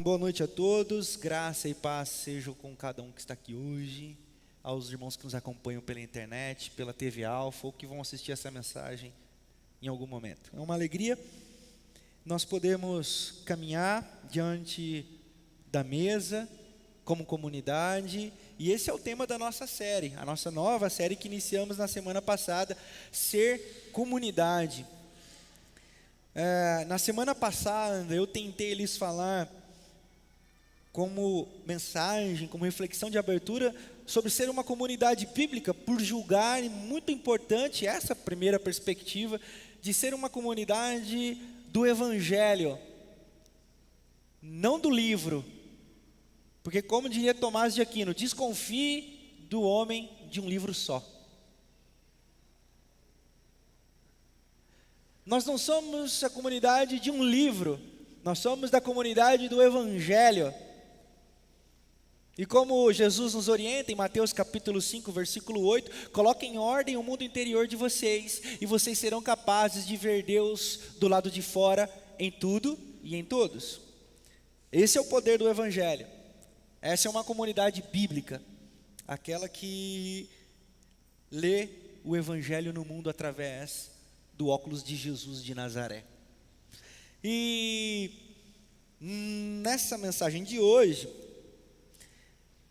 boa noite a todos, graça e paz sejam com cada um que está aqui hoje, aos irmãos que nos acompanham pela internet, pela TV Alfa, ou que vão assistir essa mensagem em algum momento. É uma alegria nós podemos caminhar diante da mesa, como comunidade, e esse é o tema da nossa série, a nossa nova série que iniciamos na semana passada, Ser Comunidade. Na semana passada eu tentei lhes falar como mensagem, como reflexão de abertura sobre ser uma comunidade bíblica, por julgar, e muito importante essa primeira perspectiva, de ser uma comunidade do Evangelho, não do livro, porque como diria Tomás de Aquino, desconfie do homem de um livro só. Nós não somos a comunidade de um livro, nós somos da comunidade do Evangelho. E como Jesus nos orienta em Mateus capítulo 5, versículo 8, coloquem em ordem o mundo interior de vocês, e vocês serão capazes de ver Deus do lado de fora em tudo e em todos. Esse é o poder do Evangelho. Essa é uma comunidade bíblica, aquela que lê o Evangelho no mundo através do óculos de Jesus de Nazaré. E nessa mensagem de hoje,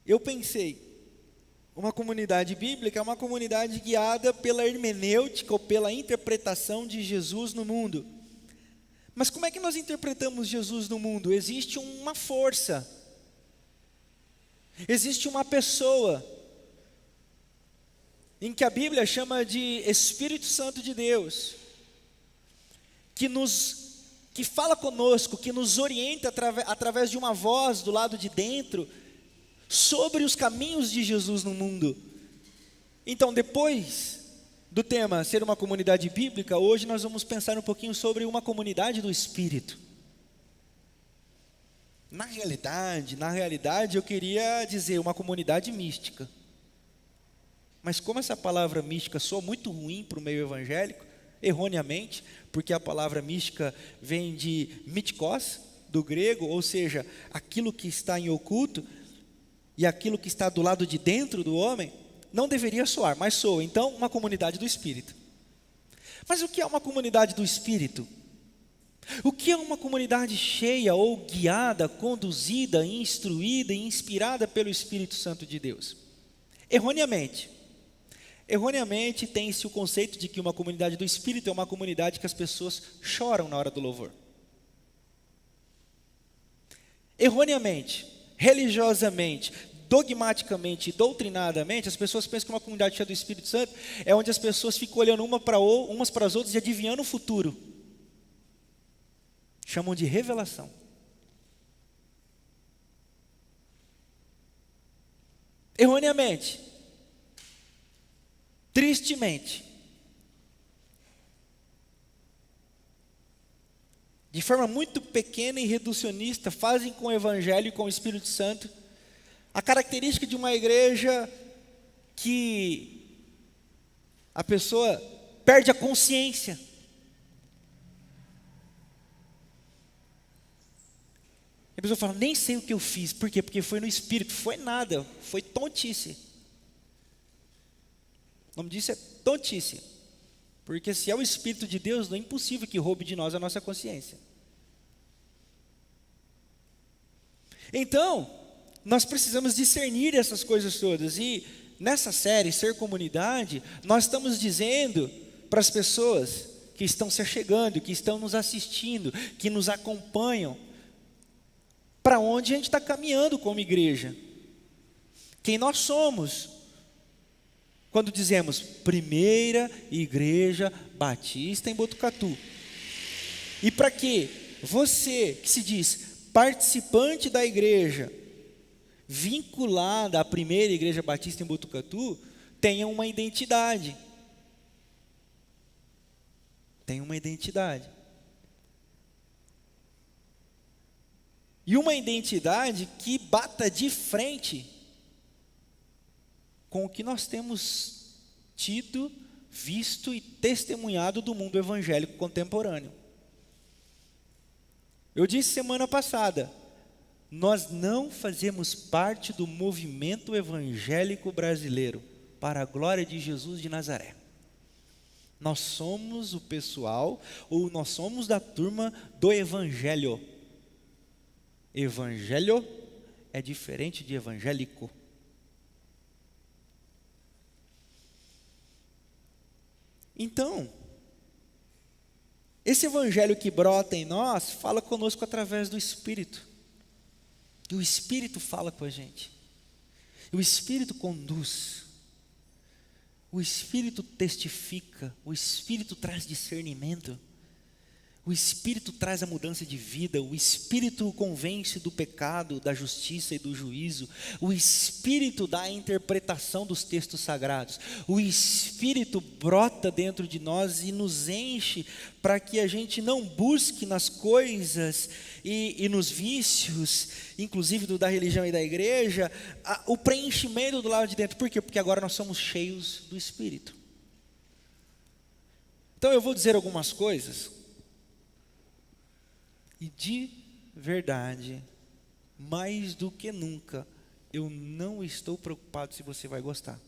eu pensei, uma comunidade bíblica é uma comunidade guiada pela hermenêutica ou pela interpretação de Jesus no mundo. Mas como é que nós interpretamos Jesus no mundo? Existe uma força, existe uma pessoa, em que a Bíblia chama de Espírito Santo de Deus, que fala conosco, que nos orienta através de uma voz do lado de dentro, sobre os caminhos de Jesus no mundo. Então, depois do tema ser uma comunidade bíblica, hoje nós vamos pensar um pouquinho sobre uma comunidade do Espírito. Na realidade, eu queria dizer uma comunidade mística. Mas como essa palavra mística soa muito ruim para o meio evangélico, erroneamente, porque a palavra mística vem de místikos, do grego, ou seja, aquilo que está em oculto, e aquilo que está do lado de dentro do homem, não deveria soar, mas soa. Então, uma comunidade do Espírito. Mas o que é uma comunidade do Espírito? O que é uma comunidade cheia ou guiada, conduzida, instruída e inspirada pelo Espírito Santo de Deus? Erroneamente tem-se o conceito de que uma comunidade do Espírito é uma comunidade que as pessoas choram na hora do louvor. Erroneamente, religiosamente, dogmaticamente, doutrinadamente, as pessoas pensam que uma comunidade cheia do Espírito Santo é onde as pessoas ficam olhando umas para as outras e adivinhando o futuro. Chamam de revelação. Erroneamente, tristemente, de forma muito pequena e reducionista, fazem com o Evangelho e com o Espírito Santo a característica de uma igreja que a pessoa perde a consciência. A pessoa fala, nem sei o que eu fiz. Por quê? Porque foi no Espírito. Foi nada, foi tontice. O nome disso é tontice. Porque se é o Espírito de Deus, não é impossível que roube de nós a nossa consciência. Então, nós precisamos discernir essas coisas todas. E nessa série, Ser Comunidade, nós estamos dizendo para as pessoas que estão se achegando, que estão nos assistindo, que nos acompanham, para onde a gente está caminhando como igreja. Quem nós somos. Quando dizemos Primeira Igreja Batista em Botucatu. E para que você que se diz participante da igreja, vinculada à Primeira Igreja Batista em Botucatu, tenha uma identidade. Tem uma identidade. E uma identidade que bata de frente com o que nós temos tido, visto e testemunhado do mundo evangélico contemporâneo. Eu disse semana passada, nós não fazemos parte do movimento evangélico brasileiro, para a glória de Jesus de Nazaré. Nós somos o pessoal, ou nós somos da turma do evangelho. Evangelho é diferente de evangélico. Então, esse evangelho que brota em nós, fala conosco através do Espírito. E o Espírito fala com a gente. E o Espírito conduz. O Espírito testifica. O Espírito traz discernimento. O Espírito traz a mudança de vida, o Espírito convence do pecado, da justiça e do juízo, o Espírito dá a interpretação dos textos sagrados, o Espírito brota dentro de nós e nos enche para que a gente não busque nas coisas e nos vícios, inclusive da religião e da igreja, o preenchimento do lado de dentro. Por quê? Porque agora nós somos cheios do Espírito. Então eu vou dizer algumas coisas. E de verdade, mais do que nunca, eu não estou preocupado se você vai gostar.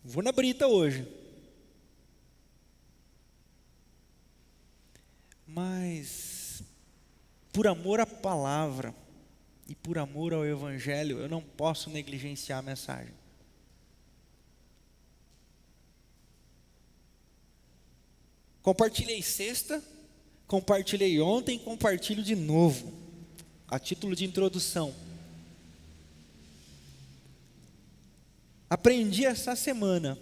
Vou na brita hoje. Mas, por amor à palavra e por amor ao Evangelho, eu não posso negligenciar a mensagem. Compartilhei sexta, compartilhei ontem, compartilho de novo, a título de introdução. Aprendi essa semana,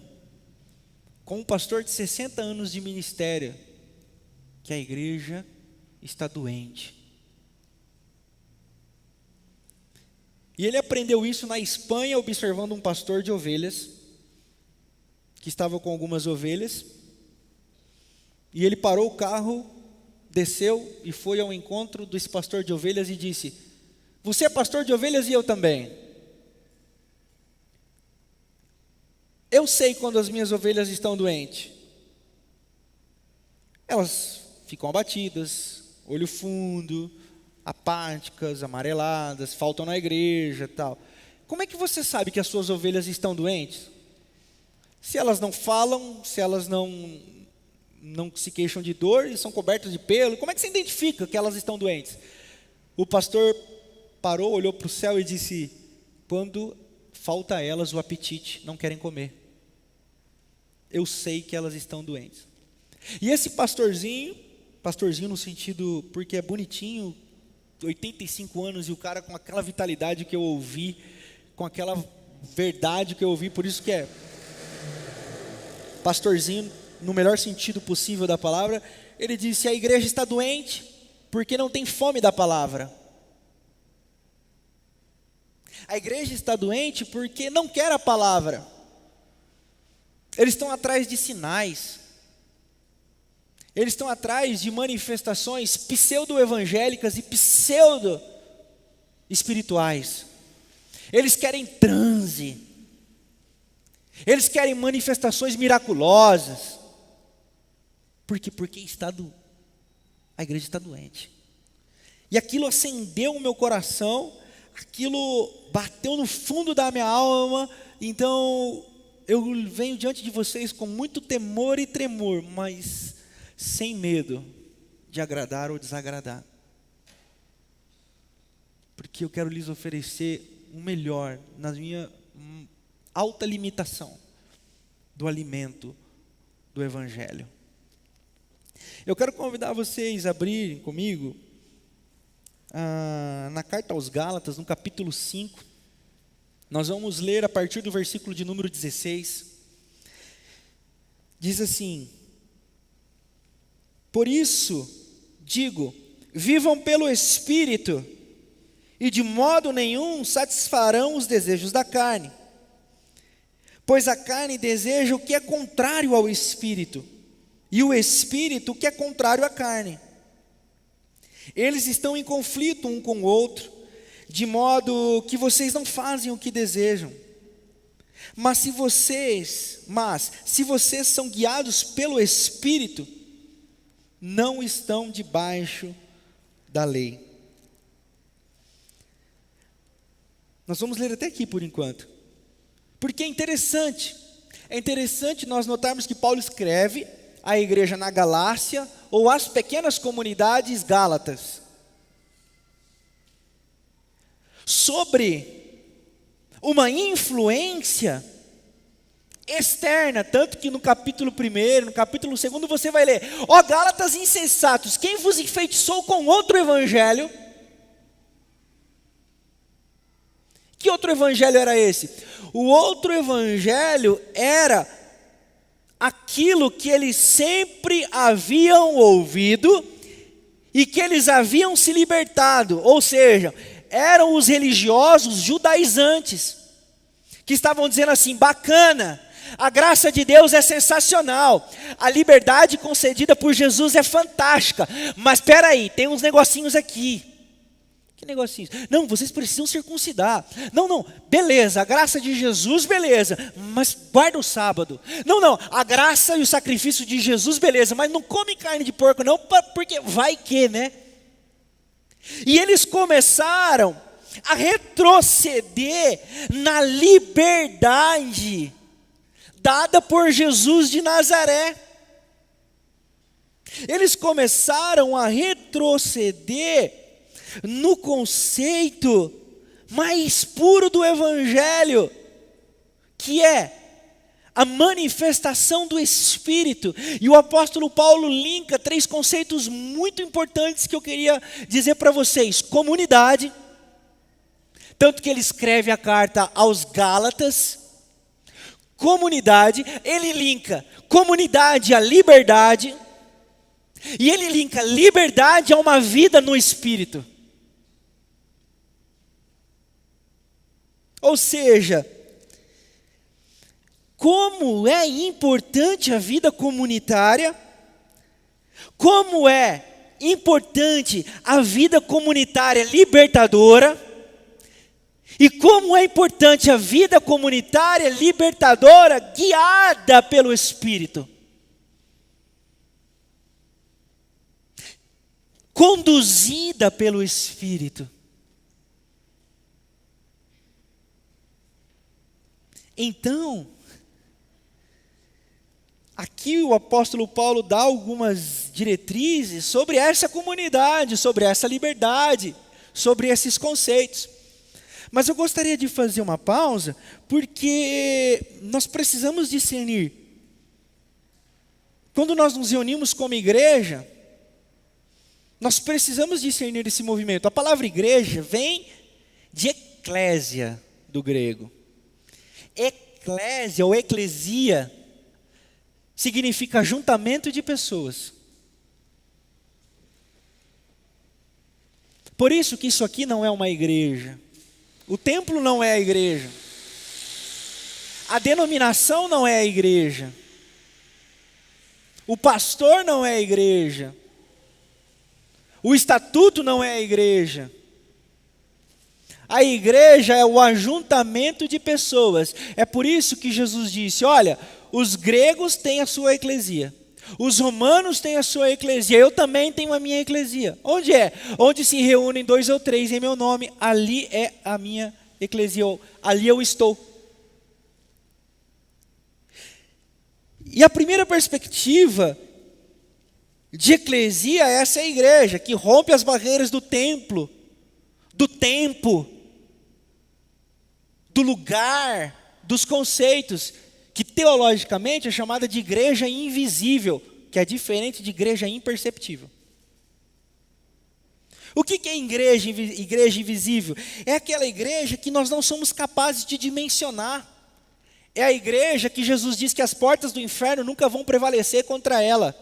com um pastor de 60 anos de ministério, que a igreja está doente. E ele aprendeu isso na Espanha, observando um pastor de ovelhas, que estava com algumas ovelhas. E ele parou o carro, desceu e foi ao encontro desse pastor de ovelhas e disse: você é pastor de ovelhas e eu também. Eu sei quando as minhas ovelhas estão doentes. Elas ficam abatidas, olho fundo, apáticas, amareladas, faltam na igreja, tal. Como é que você sabe que as suas ovelhas estão doentes? Se elas não falam, se elas não se queixam de dor e são cobertas de pelo, como é que você identifica que elas estão doentes? O pastor parou, olhou para o céu e disse: quando falta a elas o apetite, não querem comer. Eu sei que elas estão doentes. E esse pastorzinho no sentido, porque é bonitinho, 85 anos, e o cara com aquela vitalidade que eu ouvi, com aquela verdade que eu ouvi, por isso que é pastorzinho, no melhor sentido possível da palavra. Ele disse: a igreja está doente porque não tem fome da palavra. A igreja está doente porque não quer a palavra. Eles estão atrás de sinais. Eles estão atrás de manifestações pseudo-evangélicas e pseudo-espirituais. Eles querem transe. Eles querem manifestações miraculosas. Por quê? Porque a igreja está doente. E aquilo acendeu o meu coração, aquilo bateu no fundo da minha alma. Então, eu venho diante de vocês com muito temor e tremor, mas sem medo de agradar ou desagradar. Porque eu quero lhes oferecer o melhor, na minha alta limitação, do alimento do Evangelho. Eu quero convidar vocês a abrirem comigo na carta aos Gálatas, no capítulo 5. Nós vamos ler a partir do versículo de número 16. Diz assim: por isso digo, vivam pelo Espírito, e de modo nenhum satisfarão os desejos da carne. Pois a carne deseja o que é contrário ao Espírito, e o Espírito o que é contrário à carne. Eles estão em conflito um com o outro, de modo que vocês não fazem o que desejam. Mas se vocês são guiados pelo Espírito, não estão debaixo da lei. Nós vamos ler até aqui por enquanto, porque é interessante nós notarmos que Paulo escreve à igreja na Galácia, ou às pequenas comunidades gálatas, sobre uma influência externa, tanto que no capítulo 1, no capítulo 2, você vai ler: ó Gálatas insensatos, quem vos enfeitiçou com outro evangelho? Que outro evangelho era esse? O outro evangelho era aquilo que eles sempre haviam ouvido e que eles haviam se libertado, ou seja, eram os religiosos judaizantes, que estavam dizendo assim: bacana, a graça de Deus é sensacional, a liberdade concedida por Jesus é fantástica, mas espera aí, tem uns negocinhos aqui. Que negocinhos? Não, vocês precisam circuncidar. Não, beleza, a graça de Jesus, beleza, mas guarda o sábado. Não, a graça e o sacrifício de Jesus, beleza, mas não come carne de porco não, porque vai que, né? E eles começaram a retroceder na liberdade dada por Jesus de Nazaré. Eles começaram a retroceder no conceito mais puro do evangelho, que é a manifestação do Espírito. E o apóstolo Paulo linka 3 conceitos muito importantes que eu queria dizer para vocês: comunidade, tanto que ele escreve a carta aos Gálatas. Comunidade, ele linka comunidade à liberdade, e ele linka liberdade a uma vida no Espírito. Ou seja, como é importante a vida comunitária, como é importante a vida comunitária libertadora, e como é importante a vida comunitária libertadora guiada pelo Espírito, conduzida pelo Espírito. Então, aqui o apóstolo Paulo dá algumas diretrizes sobre essa comunidade, sobre essa liberdade, sobre esses conceitos. Mas eu gostaria de fazer uma pausa, porque nós precisamos discernir. Quando nós nos reunimos como igreja, nós precisamos discernir esse movimento. A palavra igreja vem de eclésia, do grego. Eclésia ou eclesia significa ajuntamento de pessoas. Por isso que isso aqui não é uma igreja. O templo não é a igreja. A denominação não é a igreja. O pastor não é a igreja. O estatuto não é a igreja. A igreja é o ajuntamento de pessoas. É por isso que Jesus disse: olha, os gregos têm a sua eclesia, os romanos têm a sua eclesia, eu também tenho a minha eclesia. Onde é? Onde se reúnem 2 ou 3 em meu nome, ali é a minha eclesia, ali eu estou. E a primeira perspectiva de eclesia é essa igreja, que rompe as barreiras do templo, do tempo, do lugar, dos conceitos, que teologicamente é chamada de igreja invisível, que é diferente de igreja imperceptível. O que é igreja invisível? É aquela igreja que nós não somos capazes de dimensionar. É a igreja que Jesus diz que as portas do inferno nunca vão prevalecer contra ela.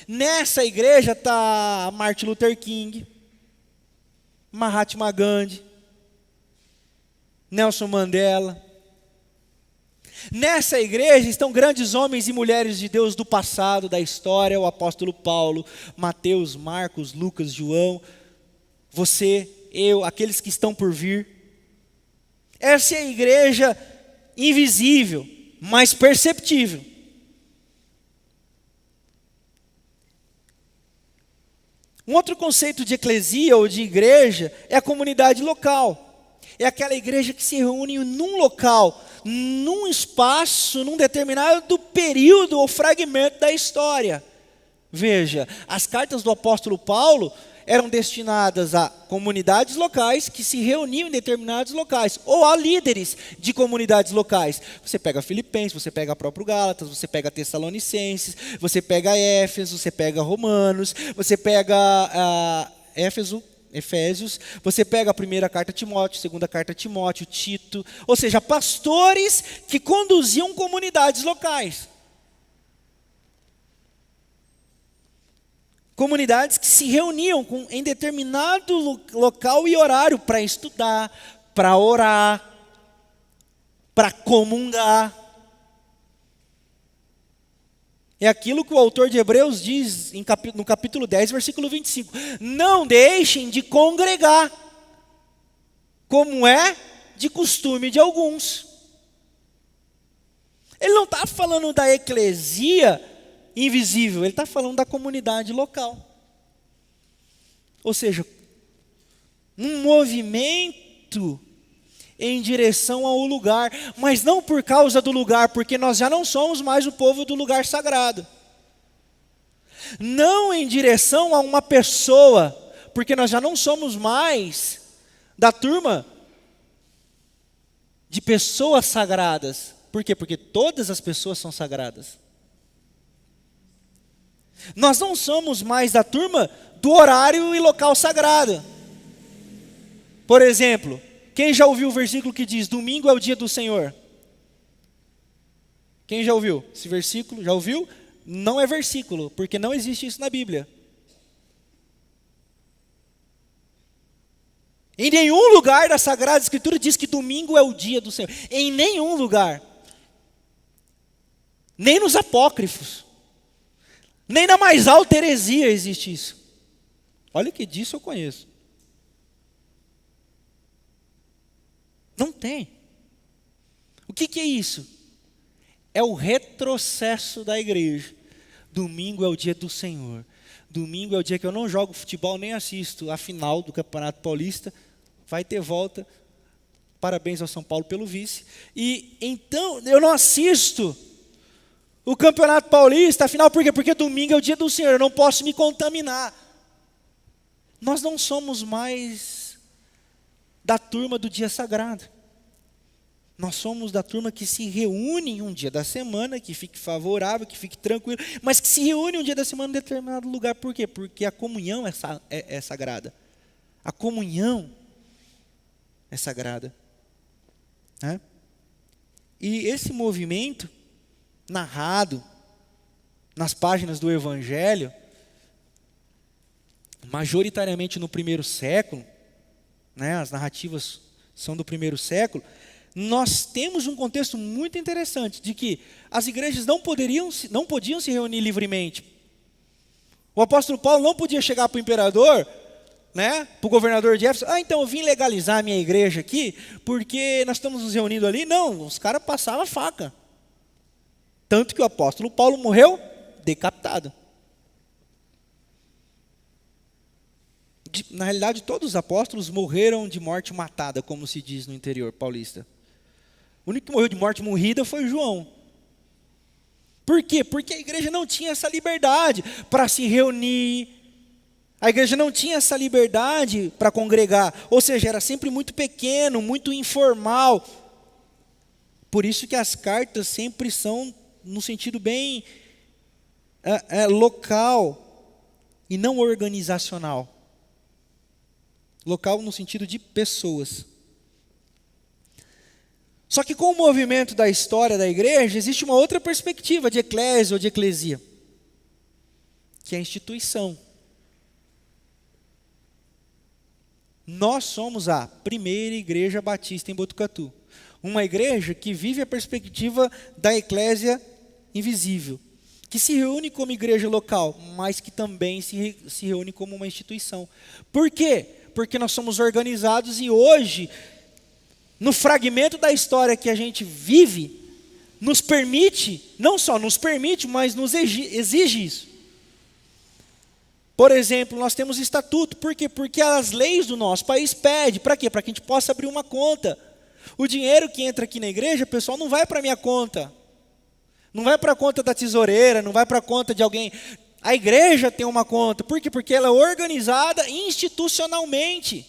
Nessa igreja está Martin Luther King, Mahatma Gandhi, Nelson Mandela. Nessa igreja estão grandes homens e mulheres de Deus do passado, da história, o apóstolo Paulo, Mateus, Marcos, Lucas, João, você, eu, aqueles que estão por vir. Essa é a igreja invisível, mas perceptível. Um outro conceito de eclesia ou de igreja é a comunidade local. É aquela igreja que se reúne num local, num espaço, num determinado período ou fragmento da história. Veja, as cartas do apóstolo Paulo eram destinadas a comunidades locais que se reuniam em determinados locais, ou a líderes de comunidades locais. Você pega Filipenses, você pega próprio Gálatas, você pega Tessalonicenses, você pega Éfeso, você pega Romanos, você pega Efésios, você pega a primeira carta a Timóteo, segunda carta a Timóteo, Tito, ou seja, pastores que conduziam comunidades locais. Comunidades que se reuniam em determinado local e horário para estudar, para orar, para comungar. É aquilo que o autor de Hebreus diz no capítulo 10, versículo 25. Não deixem de congregar, como é de costume de alguns. Ele não está falando da eclesia invisível, ele está falando da comunidade local. Ou seja, um movimento em direção ao lugar, mas não por causa do lugar, porque nós já não somos mais o povo do lugar sagrado. Não em direção a uma pessoa, porque nós já não somos mais da turma de pessoas sagradas. Por quê? Porque todas as pessoas são sagradas. Nós não somos mais da turma do horário e local sagrado. Por exemplo, quem já ouviu o versículo que diz, domingo é o dia do Senhor? Quem já ouviu esse versículo? Já ouviu? Não é versículo, porque não existe isso na Bíblia. Em nenhum lugar da Sagrada Escritura diz que domingo é o dia do Senhor. Em nenhum lugar. Nem nos apócrifos. Nem na mais alta heresia existe isso. Olha que disso eu conheço. Não tem. O que é isso? É o retrocesso da igreja. Domingo é o dia do Senhor. Domingo é o dia que eu não jogo futebol nem assisto a final do Campeonato Paulista. Vai ter volta. Parabéns ao São Paulo pelo vice. E então eu não assisto o Campeonato Paulista, afinal, por quê? Porque domingo é o dia do Senhor, eu não posso me contaminar. Nós não somos mais da turma do dia sagrado. Nós somos da turma que se reúne em um dia da semana, que fique favorável, que fique tranquilo, mas que se reúne um dia da semana em determinado lugar. Por quê? Porque a comunhão é sagrada. A comunhão é sagrada. E esse movimento narrado nas páginas do Evangelho, majoritariamente no primeiro século, as narrativas são do primeiro século, nós temos um contexto muito interessante, de que as igrejas não podiam se reunir livremente. O apóstolo Paulo não podia chegar para o imperador, para o governador de Éfeso, então eu vim legalizar a minha igreja aqui, porque nós estamos nos reunindo ali. Não, os caras passavam a faca. Tanto que o apóstolo Paulo morreu decapitado. Na realidade, todos os apóstolos morreram de morte matada, como se diz no interior paulista. O único que morreu de morte morrida foi João. Por quê? Porque a igreja não tinha essa liberdade para se reunir. A igreja não tinha essa liberdade para congregar. Ou seja, era sempre muito pequeno, muito informal. Por isso que as cartas sempre são no sentido bem local e não organizacional. Local no sentido de pessoas. Só que com o movimento da história da igreja, existe uma outra perspectiva de eclésia ou de eclesia, que é a instituição. Nós somos a primeira igreja batista em Botucatu. Uma igreja que vive a perspectiva da eclésia invisível, que se reúne como igreja local, mas que também se reúne como uma instituição. Por quê? Porque nós somos organizados e hoje, no fragmento da história que a gente vive, nos permite, não só nos permite, mas nos exige isso. Por exemplo, nós temos estatuto. Por quê? Porque as leis do nosso país pedem. Para quê? Para que a gente possa abrir uma conta. O dinheiro que entra aqui na igreja, pessoal, não vai para a minha conta. Não vai para a conta da tesoureira, não vai para a conta de alguém. A igreja tem uma conta. Por quê? Porque ela é organizada institucionalmente.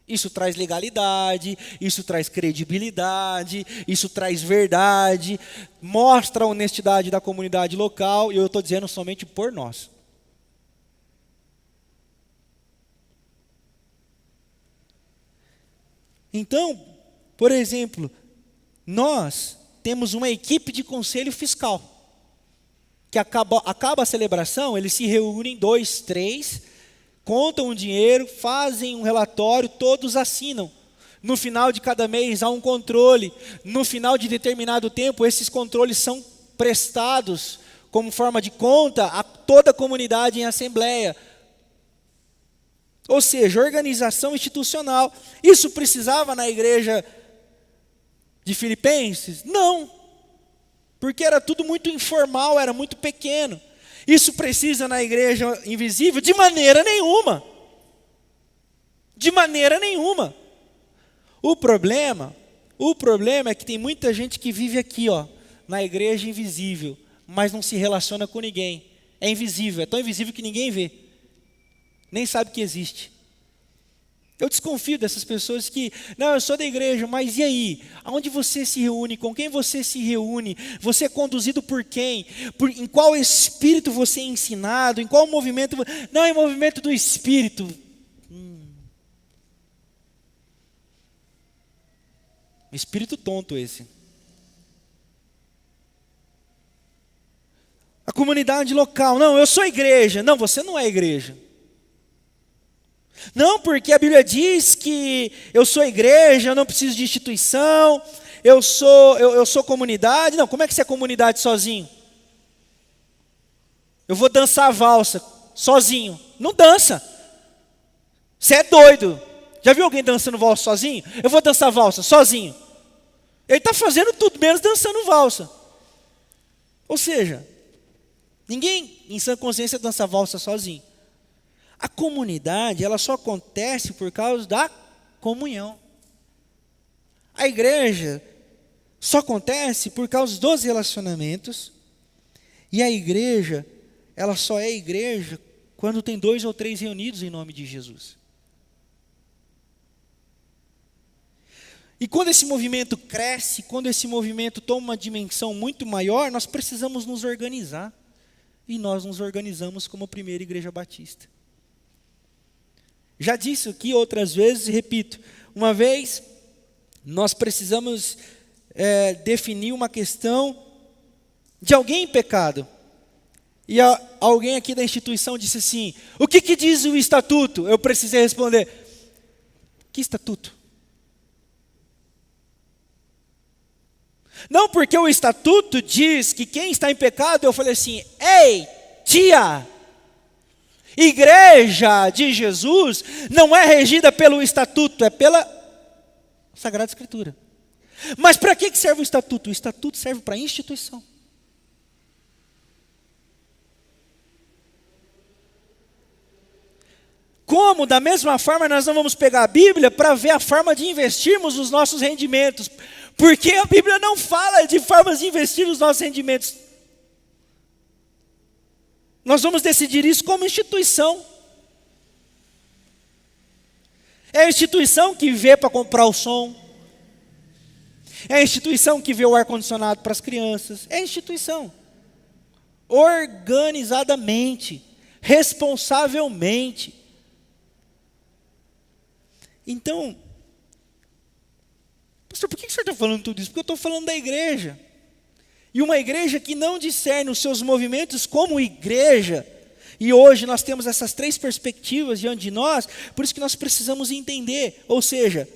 Isso traz legalidade, isso traz credibilidade, isso traz verdade, mostra a honestidade da comunidade local, e eu estou dizendo somente por nós. Então, por exemplo, nós temos uma equipe de conselho fiscal, que acaba a celebração, eles se reúnem 2, 3, contam o dinheiro, fazem um relatório, todos assinam. No final de cada mês há um controle. No final de determinado tempo, esses controles são prestados como forma de conta a toda a comunidade em assembleia. Ou seja, organização institucional. Isso precisava na igreja de Filipenses? Não, porque era tudo muito informal, era muito pequeno. Isso precisa na igreja invisível? De maneira nenhuma. De maneira nenhuma. O problema é que tem muita gente que vive aqui, na igreja invisível, mas não se relaciona com ninguém. É invisível, é tão invisível que ninguém vê. Nem sabe que existe. Eu desconfio dessas pessoas que, não, eu sou da igreja, mas e aí? Aonde você se reúne? Com quem você se reúne? Você é conduzido por quem? Em qual espírito você é ensinado? Em qual movimento? Não, em movimento do espírito. Espírito tonto esse. A comunidade local, não, eu sou igreja. Não, você não é igreja. Não, porque a Bíblia diz que eu sou igreja, eu não preciso de instituição, eu sou comunidade. Não, como é que você é comunidade sozinho? Eu vou dançar a valsa sozinho. Não dança. Você é doido. Já viu alguém dançando valsa sozinho? Eu vou dançar valsa sozinho. Ele está fazendo tudo menos dançando valsa. Ou seja, ninguém em sã consciência dança valsa sozinho. A comunidade, ela só acontece por causa da comunhão. A igreja só acontece por causa dos relacionamentos. E a igreja, ela só é igreja quando tem 2 ou 3 reunidos em nome de Jesus. E quando esse movimento cresce, quando esse movimento toma uma dimensão muito maior, nós precisamos nos organizar. E nós nos organizamos como a primeira igreja batista. Já disse aqui outras vezes, repito, uma vez nós precisamos definir uma questão de alguém em pecado. E alguém aqui da instituição disse assim, o que diz o estatuto? Eu precisei responder, que estatuto? Não, porque o estatuto diz que quem está em pecado, eu falei assim, ei, tia, igreja de Jesus não é regida pelo estatuto, é pela Sagrada Escritura. Mas para que serve o estatuto? O estatuto serve para instituição. Como, da mesma forma, nós não vamos pegar a Bíblia para ver a forma de investirmos os nossos rendimentos. Porque a Bíblia não fala de formas de investir os nossos rendimentos. Nós vamos decidir isso como instituição. É a instituição que vê para comprar o som. É a instituição que vê o ar-condicionado para as crianças. É a instituição. Organizadamente, responsavelmente. Então, pastor, por que o senhor está falando tudo isso? Porque eu estou falando da igreja. E uma igreja que não discerne os seus movimentos como igreja. E hoje nós temos essas 3 perspectivas diante de nós, por isso que nós precisamos entender. Ou seja,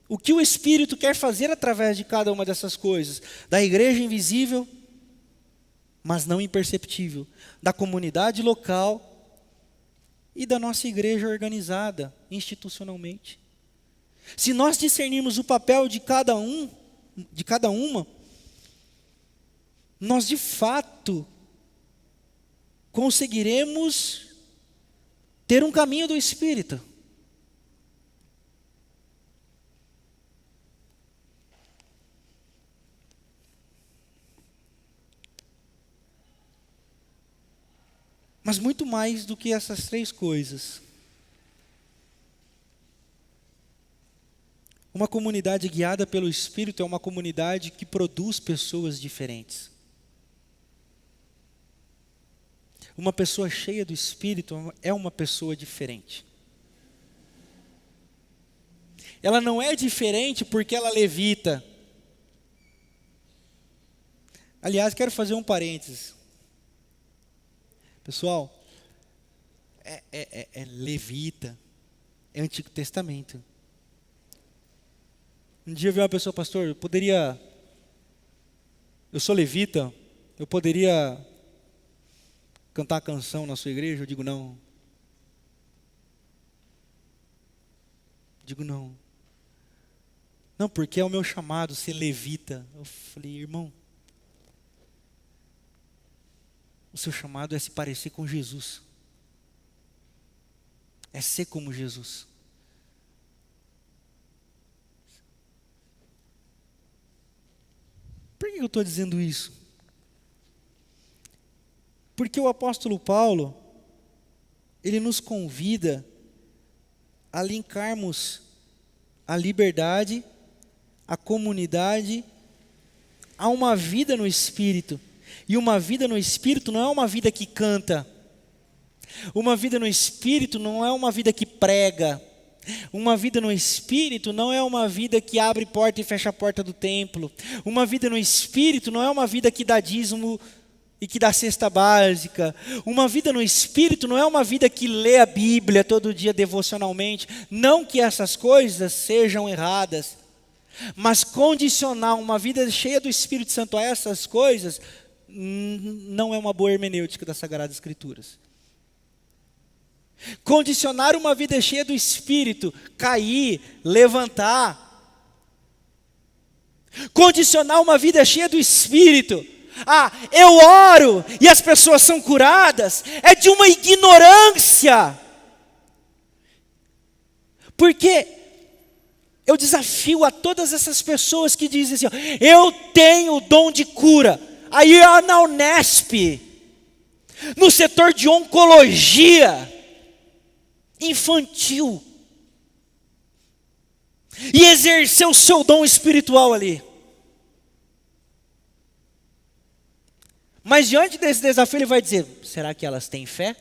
o que o Espírito quer fazer através de cada uma dessas coisas. Da igreja invisível, mas não imperceptível. Da comunidade local e da nossa igreja organizada institucionalmente. Se nós discernirmos o papel de cada uma, nós de fato conseguiremos ter um caminho do Espírito. Mas muito mais do que essas três coisas. Uma comunidade guiada pelo Espírito é uma comunidade que produz pessoas diferentes. Uma pessoa cheia do Espírito é uma pessoa diferente. Ela não é diferente porque ela levita. Aliás, quero fazer um parênteses. Pessoal, levita, é Antigo Testamento. Um dia eu vi uma pessoa, pastor, eu sou levita, eu poderia cantar canção na sua igreja? Eu digo não. Não, porque é o meu chamado ser levita. Eu falei, irmão, o seu chamado é se parecer com Jesus. É ser como Jesus. Por que eu estou dizendo isso? Porque o apóstolo Paulo, ele nos convida a linkarmos a liberdade, a comunidade, a uma vida no Espírito. E uma vida no Espírito não é uma vida que canta. Uma vida no Espírito não é uma vida que prega. Uma vida no Espírito não é uma vida que abre porta e fecha a porta do templo. Uma vida no Espírito não é uma vida que dá dízimo e que dá cesta básica. Uma vida no Espírito não é uma vida que lê a Bíblia todo dia devocionalmente. Não que essas coisas sejam erradas, mas condicionar uma vida cheia do Espírito Santo a essas coisas não é uma boa hermenêutica das Sagradas Escrituras. Condicionar uma vida cheia do Espírito, cair, levantar. Condicionar uma vida cheia do Espírito, eu oro e as pessoas são curadas, é de uma ignorância. Porque eu desafio a todas essas pessoas que dizem assim, eu tenho o dom de cura. Aí na Unesp, no setor de oncologia infantil, e exercer o seu dom espiritual ali. Mas diante desse desafio ele vai dizer, será que elas têm fé?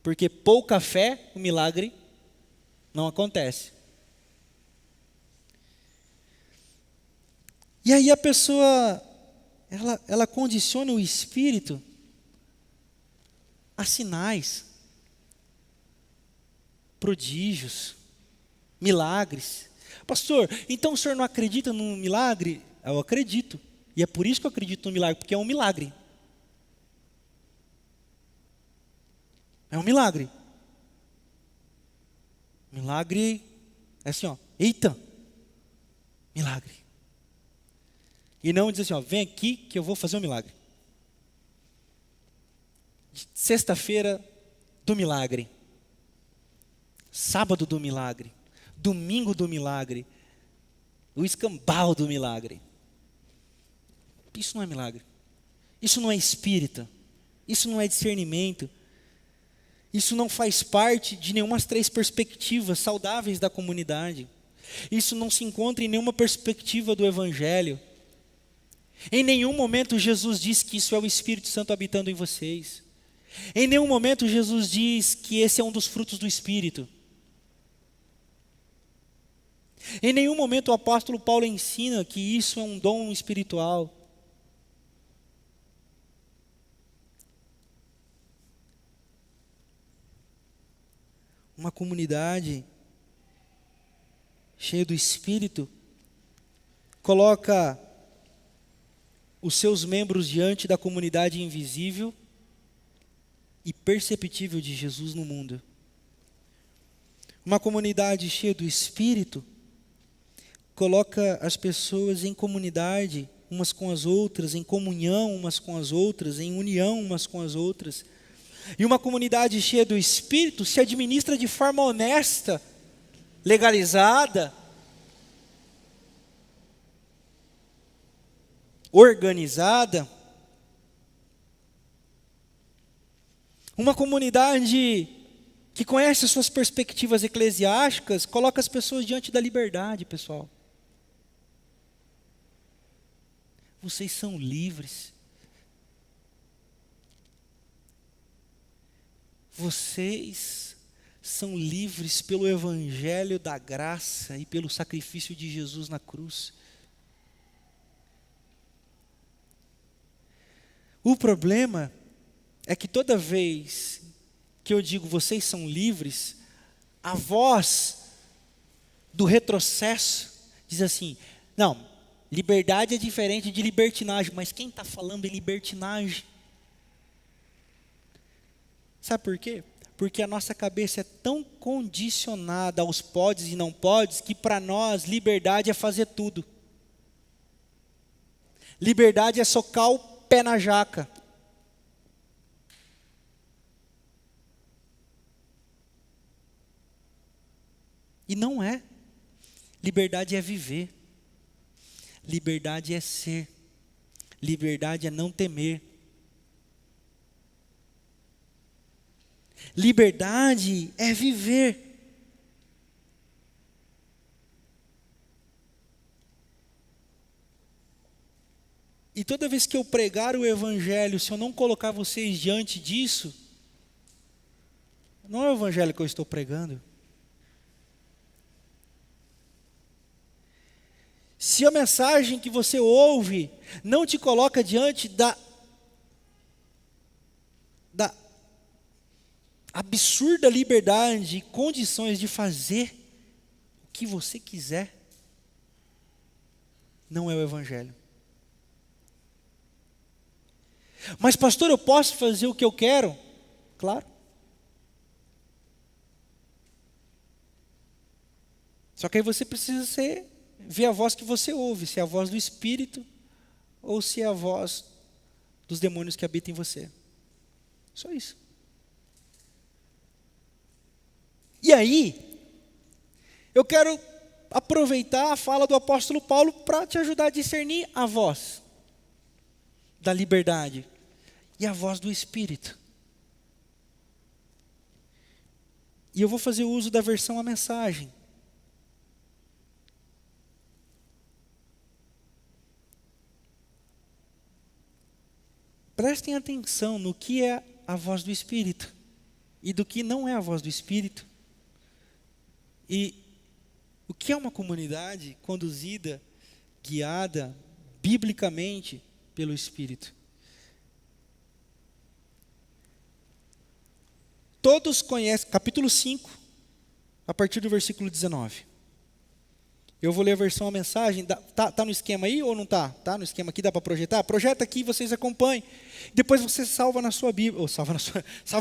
Porque pouca fé, o milagre não acontece. E aí a pessoa, ela condiciona o Espírito a sinais, prodígios, milagres. Pastor, então o senhor não acredita no milagre? Eu acredito. E é por isso que eu acredito no milagre, porque é um milagre. É um milagre. Milagre é assim, eita, milagre. E não diz assim, vem aqui que eu vou fazer um milagre. Sexta-feira do milagre. Sábado do milagre. Domingo do milagre. O escambau do milagre. Isso não é milagre. Isso não é espírita. Isso não é discernimento. Isso não faz parte de nenhuma das três perspectivas saudáveis da comunidade. Isso não se encontra em nenhuma perspectiva do Evangelho. Em nenhum momento Jesus diz que isso é o Espírito Santo habitando em vocês. Em nenhum momento Jesus diz que esse é um dos frutos do Espírito. Em nenhum momento o apóstolo Paulo ensina que isso é um dom espiritual. Uma comunidade cheia do Espírito coloca os seus membros diante da comunidade invisível e perceptível de Jesus no mundo. Uma comunidade cheia do Espírito coloca as pessoas em comunidade umas com as outras, em comunhão umas com as outras, em união umas com as outras. E uma comunidade cheia do Espírito se administra de forma honesta, legalizada, organizada. Uma comunidade que conhece as suas perspectivas eclesiásticas, coloca as pessoas diante da liberdade, pessoal. Vocês são livres. Vocês são livres pelo evangelho da graça e pelo sacrifício de Jesus na cruz. O problema é que toda vez que eu digo vocês são livres, a voz do retrocesso diz assim: não, liberdade é diferente de libertinagem. Mas quem está falando em libertinagem? Sabe por quê? Porque a nossa cabeça é tão condicionada aos podes e não podes, que para nós liberdade é fazer tudo. Liberdade é socar o pé na jaca. E não é. Liberdade é viver. Liberdade é ser. Liberdade é não temer. Liberdade é viver. E toda vez que eu pregar o evangelho, se eu não colocar vocês diante disso, não é o evangelho que eu estou pregando. Se a mensagem que você ouve não te coloca diante da absurda liberdade e condições de fazer o que você quiser, não é o evangelho. Mas pastor, eu posso fazer o que eu quero? Claro. Só que aí você precisa ver a voz que você ouve, se é a voz do Espírito ou se é a voz dos demônios que habitam em você. Só isso. E aí, eu quero aproveitar a fala do apóstolo Paulo para te ajudar a discernir a voz da liberdade e a voz do Espírito. E eu vou fazer uso da versão A Mensagem. Prestem atenção no que é a voz do Espírito e do que não é a voz do Espírito. E o que é uma comunidade conduzida, guiada biblicamente pelo Espírito? Todos conhecem, capítulo 5, a partir do versículo 19. Eu vou ler a versão A Mensagem. Tá no esquema aí ou não está? Está no esquema aqui, dá para projetar? Projeta aqui e vocês acompanhem. Depois você salva na sua Bíblia, ou salva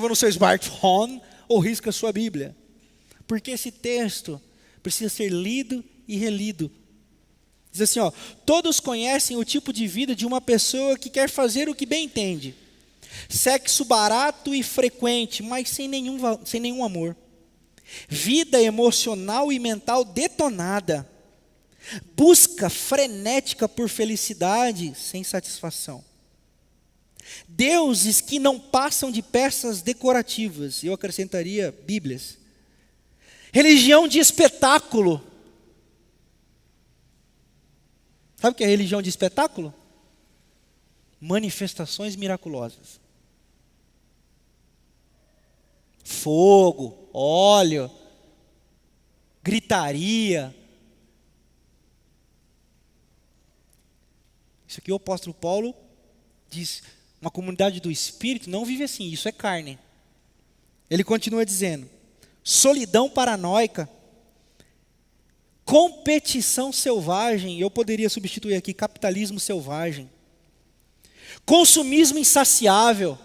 no seu smartphone, ou risca a sua Bíblia. Porque esse texto precisa ser lido e relido. Diz assim, todos conhecem o tipo de vida de uma pessoa que quer fazer o que bem entende. Sexo barato e frequente, mas sem nenhum amor. Vida emocional e mental detonada. Busca frenética por felicidade sem satisfação. Deuses que não passam de peças decorativas. Eu acrescentaria Bíblias. Religião de espetáculo. Sabe o que é religião de espetáculo? Manifestações miraculosas. Fogo, óleo, gritaria. Isso aqui o apóstolo Paulo diz, uma comunidade do Espírito não vive assim, isso é carne. Ele continua dizendo, solidão paranoica, competição selvagem, eu poderia substituir aqui capitalismo selvagem, consumismo insaciável,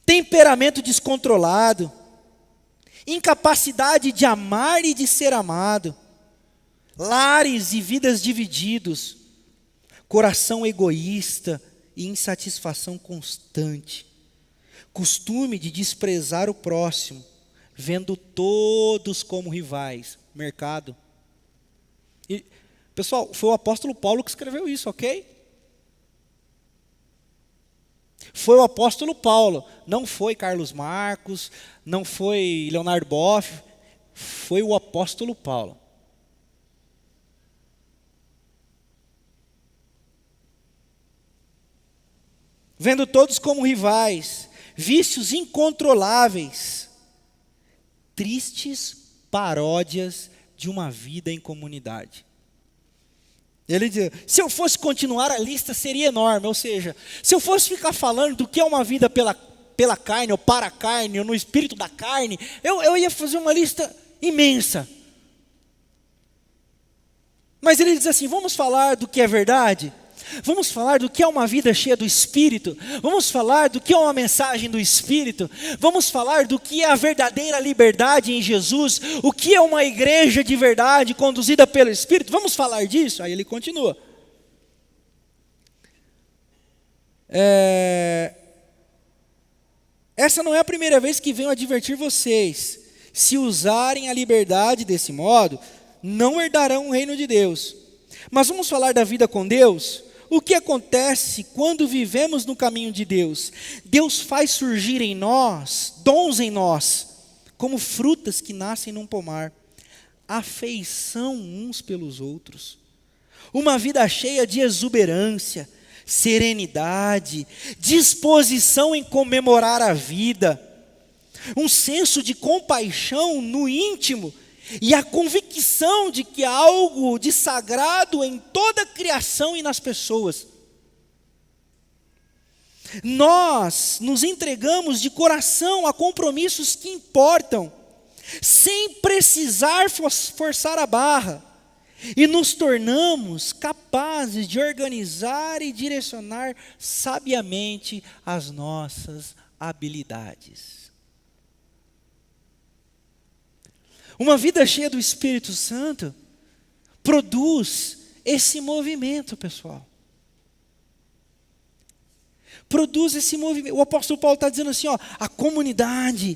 temperamento descontrolado, incapacidade de amar e de ser amado, lares e vidas divididos, coração egoísta e insatisfação constante, costume de desprezar o próximo, vendo todos como rivais, mercado. E, pessoal, foi o apóstolo Paulo que escreveu isso, ok? Foi o apóstolo Paulo, não foi Carlos Marcos, não foi Leonardo Boff, foi o apóstolo Paulo. Vendo todos como rivais, vícios incontroláveis, tristes paródias de uma vida em comunidade. Ele diz, se eu fosse continuar, a lista seria enorme, ou seja, se eu fosse ficar falando do que é uma vida pela carne, ou para a carne, ou no espírito da carne, eu ia fazer uma lista imensa. Mas ele diz assim, vamos falar do que é verdade? Vamos falar do que é uma vida cheia do Espírito, vamos falar do que é uma mensagem do Espírito, vamos falar do que é a verdadeira liberdade em Jesus, o que é uma igreja de verdade conduzida pelo Espírito, vamos falar disso? Aí ele continua. Essa não é a primeira vez que venho advertir vocês, se usarem a liberdade desse modo, não herdarão o reino de Deus. Mas vamos falar da vida com Deus? O que acontece quando vivemos no caminho de Deus? Deus faz surgir em nós, dons em nós, como frutas que nascem num pomar, afeição uns pelos outros, uma vida cheia de exuberância, serenidade, disposição em comemorar a vida, um senso de compaixão no íntimo, e a convicção de que há algo de sagrado em toda a criação e nas pessoas. Nós nos entregamos de coração a compromissos que importam, sem precisar forçar a barra, e nos tornamos capazes de organizar e direcionar sabiamente as nossas habilidades. Uma vida cheia do Espírito Santo produz esse movimento, pessoal. Produz esse movimento. O apóstolo Paulo está dizendo assim, ó, a comunidade,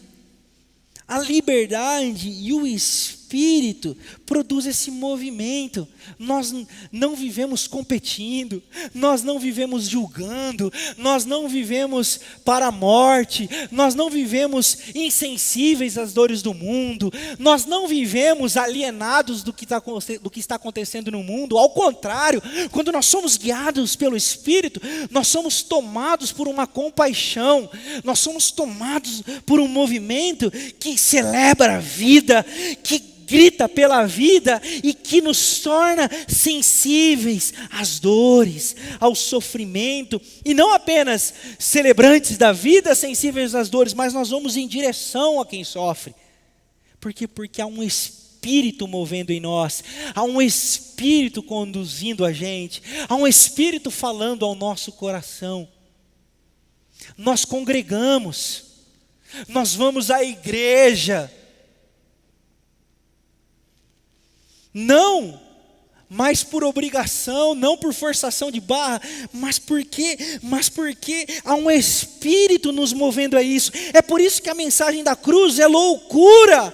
a liberdade e o Espírito produz esse movimento. Nós não vivemos competindo, nós não vivemos julgando, nós não vivemos para a morte, nós não vivemos insensíveis às dores do mundo, nós não vivemos alienados do que está acontecendo no mundo. Ao contrário, quando nós somos guiados pelo Espírito, nós somos tomados por uma compaixão, nós somos tomados por um movimento que celebra a vida, que grita pela vida e que nos torna sensíveis às dores, ao sofrimento, e não apenas celebrantes da vida, sensíveis às dores, mas nós vamos em direção a quem sofre. Por quê? Porque há um Espírito movendo em nós, há um Espírito conduzindo a gente, há um Espírito falando ao nosso coração. Nós congregamos, nós vamos à igreja, não mais por obrigação, não por forçação de barra, mas porque há um Espírito nos movendo a isso. É por isso que a mensagem da cruz é loucura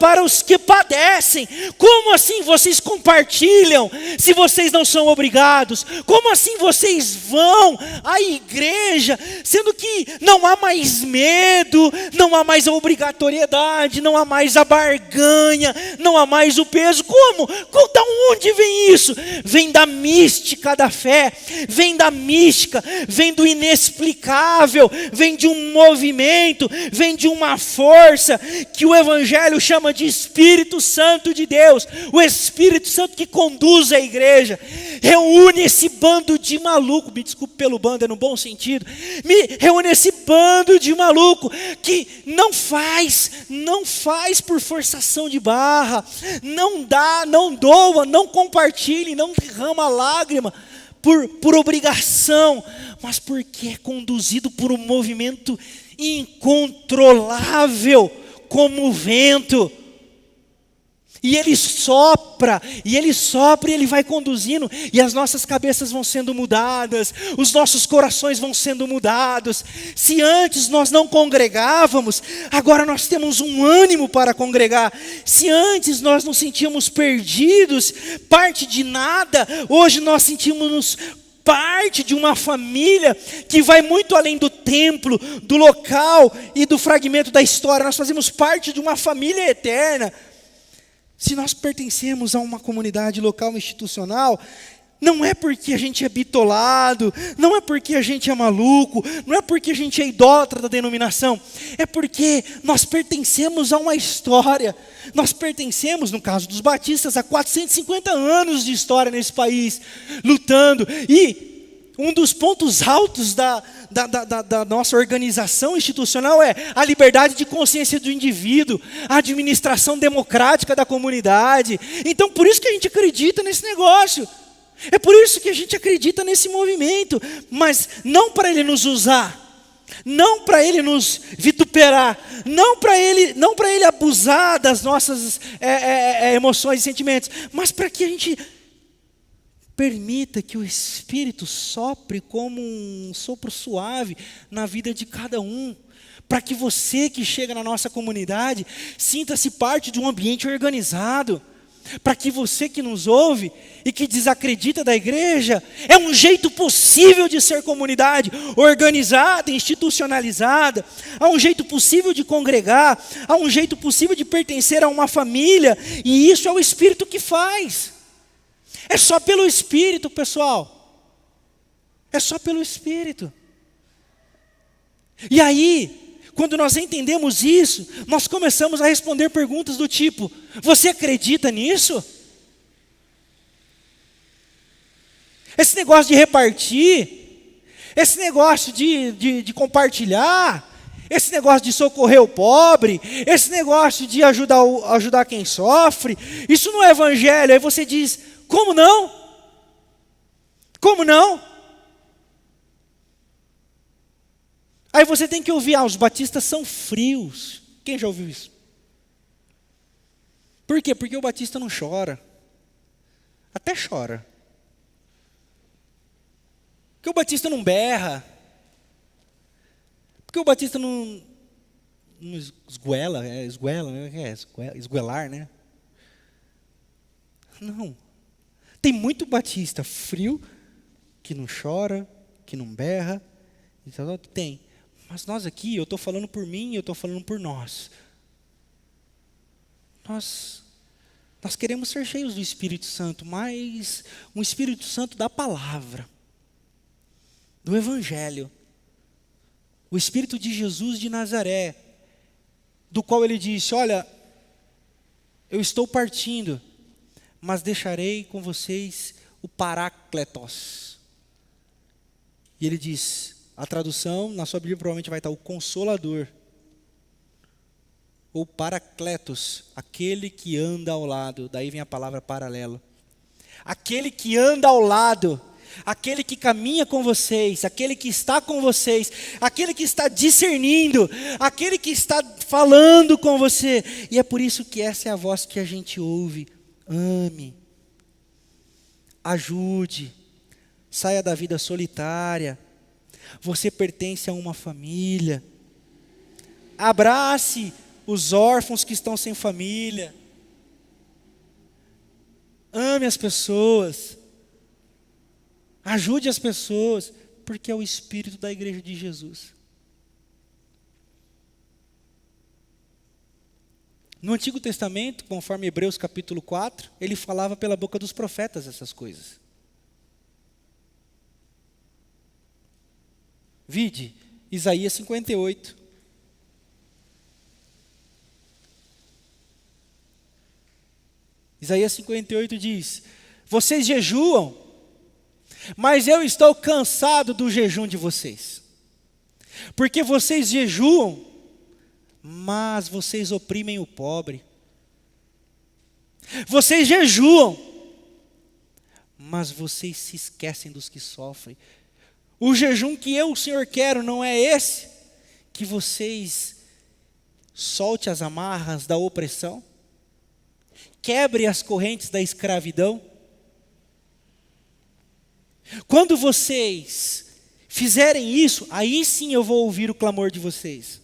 para os que padecem. Como assim vocês compartilham, se vocês não são obrigados? Como assim vocês vão à igreja, sendo que não há mais medo, não há mais a obrigatoriedade, não há mais a barganha, não há mais o peso? Como? Da onde vem isso? Vem da mística da fé, vem da mística, vem do inexplicável, vem de um movimento, vem de uma força que o Evangelho chama de Espírito Santo de Deus, o Espírito Santo que conduz a igreja, reúne esse bando de maluco, me desculpe pelo bando, é no bom sentido, reúne esse bando de maluco que não faz por forçação de barra, não dá, não doa, não compartilhe, não derrama lágrima por obrigação, mas porque é conduzido por um movimento incontrolável como o vento. E Ele sopra, e Ele vai conduzindo, e as nossas cabeças vão sendo mudadas, os nossos corações vão sendo mudados. Se antes nós não congregávamos, agora nós temos um ânimo para congregar. Se antes nós nos sentíamos perdidos, parte de nada, hoje nós sentimos parte de uma família que vai muito além do templo, do local e do fragmento da história. Nós fazemos parte de uma família eterna. Se nós pertencemos a uma comunidade local institucional, não é porque a gente é bitolado, não é porque a gente é maluco, não é porque a gente é idólatra da denominação, é porque nós pertencemos a uma história. Nós pertencemos, no caso dos batistas, a 450 anos de história nesse país, lutando. E um dos pontos altos da nossa organização institucional é a liberdade de consciência do indivíduo, a administração democrática da comunidade. Então, por isso que a gente acredita nesse negócio. É por isso que a gente acredita nesse movimento. Mas não para ele nos usar, não para ele nos vituperar, não para ele abusar das nossas emoções e sentimentos, mas para que a gente permita que o Espírito sopre como um sopro suave na vida de cada um, para que você que chega na nossa comunidade sinta-se parte de um ambiente organizado, para que você que nos ouve e que desacredita da igreja, é um jeito possível de ser comunidade, organizada, institucionalizada, há um jeito possível de congregar, há um jeito possível de pertencer a uma família, e isso é o Espírito que faz. É só pelo Espírito, pessoal. É só pelo Espírito. E aí, quando nós entendemos isso, nós começamos a responder perguntas do tipo: você acredita nisso? Esse negócio de repartir, esse negócio de compartilhar, esse negócio de socorrer o pobre, esse negócio de ajudar quem sofre, isso não é evangelho. Aí você diz: como não? Como não? Aí você tem que ouvir: os batistas são frios. Quem já ouviu isso? Por quê? Porque o batista não chora. Até chora. Porque o batista não berra. Porque o batista não esguela, esguelar, né? Não. Tem muito batista frio, que não chora, que não berra. Então, tem. Mas nós aqui, eu estou falando por mim, eu estou falando por nós. Nós queremos ser cheios do Espírito Santo, mas um Espírito Santo da palavra, do Evangelho. O Espírito de Jesus de Nazaré, do qual ele disse: olha, eu estou partindo, mas deixarei com vocês o Parácletos. E ele diz, a tradução na sua Bíblia provavelmente vai estar o Consolador, ou Paracletos, aquele que anda ao lado. Daí vem a palavra paralelo. Aquele que anda ao lado, aquele que caminha com vocês, aquele que está com vocês, aquele que está discernindo, aquele que está falando com você. E é por isso que essa é a voz que a gente ouve. Ame, ajude, saia da vida solitária. Você pertence a uma família. Abrace os órfãos que estão sem família. Ame as pessoas. Ajude as pessoas, porque é o Espírito da igreja de Jesus. No Antigo Testamento, conforme Hebreus capítulo 4, ele falava pela boca dos profetas essas coisas. Vide, Isaías 58. Isaías 58 diz: vocês jejuam, mas eu estou cansado do jejum de vocês. Porque vocês jejuam, mas vocês oprimem o pobre. Vocês jejuam, mas vocês se esquecem dos que sofrem. O jejum que eu, o Senhor, quero não é esse, que vocês solte as amarras da opressão, quebre as correntes da escravidão. Quando vocês fizerem isso, aí sim eu vou ouvir o clamor de vocês.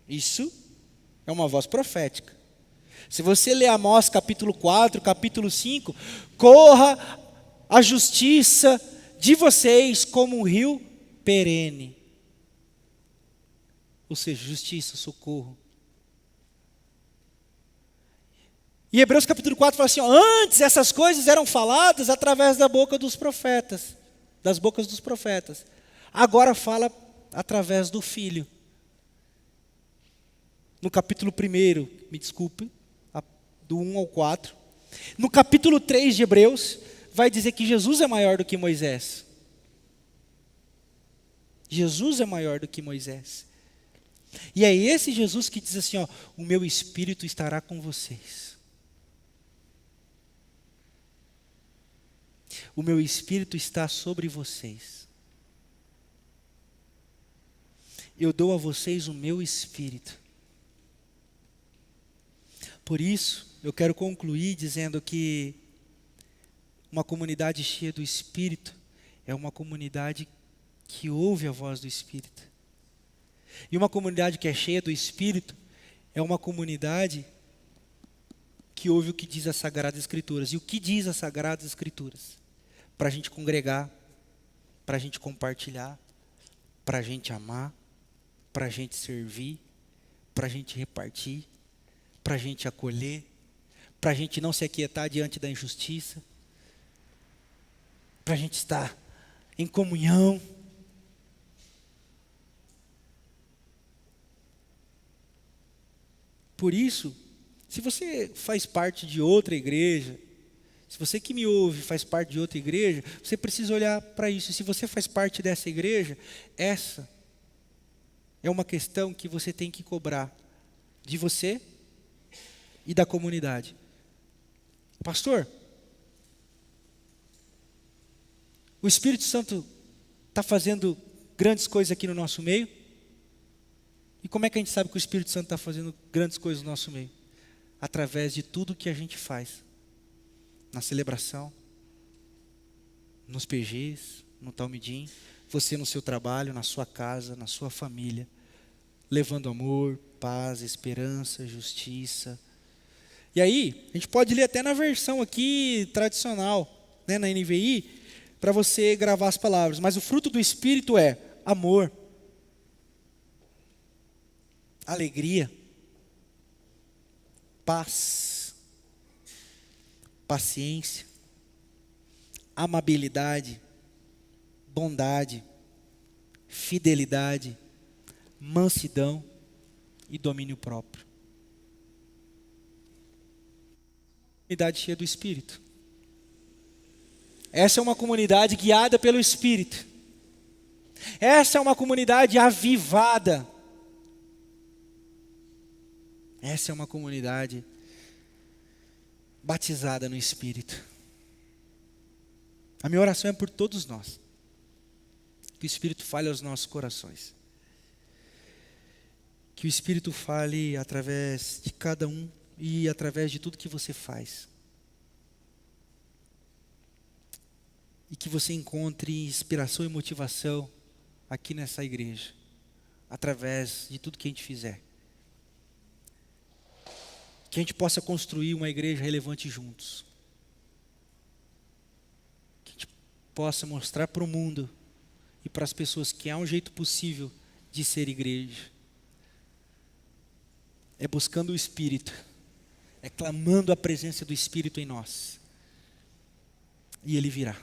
Isso é uma voz profética. Se você ler Amós capítulo 4, capítulo 5, corra a justiça de vocês como um rio perene. Ou seja, justiça, socorro. E Hebreus capítulo 4 fala assim, ó, antes essas coisas eram faladas através da boca dos profetas, das bocas dos profetas. Agora fala através do Filho. No capítulo 1, me desculpe, do 1 ao 4. No capítulo 3 de Hebreus, vai dizer que Jesus é maior do que Moisés. Jesus é maior do que Moisés. E é esse Jesus que diz assim, ó, o meu Espírito estará com vocês. O meu Espírito está sobre vocês. Eu dou a vocês o meu Espírito. Por isso, eu quero concluir dizendo que uma comunidade cheia do Espírito é uma comunidade que ouve a voz do Espírito. E uma comunidade que é cheia do Espírito é uma comunidade que ouve o que diz as Sagradas Escrituras. E o que diz as Sagradas Escrituras? Para a gente congregar, para a gente compartilhar, para a gente amar, para a gente servir, para a gente repartir, para a gente acolher, para a gente não se aquietar diante da injustiça, para a gente estar em comunhão. Por isso, se você faz parte de outra igreja, se você que me ouve faz parte de outra igreja, você precisa olhar para isso. Se você faz parte dessa igreja, essa é uma questão que você tem que cobrar de você e da comunidade. Pastor, o Espírito Santo está fazendo grandes coisas aqui no nosso meio? E como é que a gente sabe que o Espírito Santo está fazendo grandes coisas no nosso meio? Através de tudo que a gente faz. Na celebração, nos PGs, no Talmidim, você no seu trabalho, na sua casa, na sua família, levando amor, paz, esperança, justiça. E aí, a gente pode ler até na versão aqui tradicional, né, na NVI, para você gravar as palavras. Mas o fruto do Espírito é amor, alegria, paz, paciência, amabilidade, bondade, fidelidade, mansidão e domínio próprio. Comunidade cheia do Espírito. Essa é uma comunidade guiada pelo Espírito. Essa é uma comunidade avivada. Essa é uma comunidade batizada no Espírito. A minha oração é por todos nós. Que o Espírito fale aos nossos corações. Que o Espírito fale através de cada um e através de tudo que você faz. E que você encontre inspiração e motivação aqui nessa igreja, através de tudo que a gente fizer. Que a gente possa construir uma igreja relevante juntos. Que a gente possa mostrar para o mundo e para as pessoas que há um jeito possível de ser igreja. É buscando o Espírito, é clamando a presença do Espírito em nós. E Ele virá.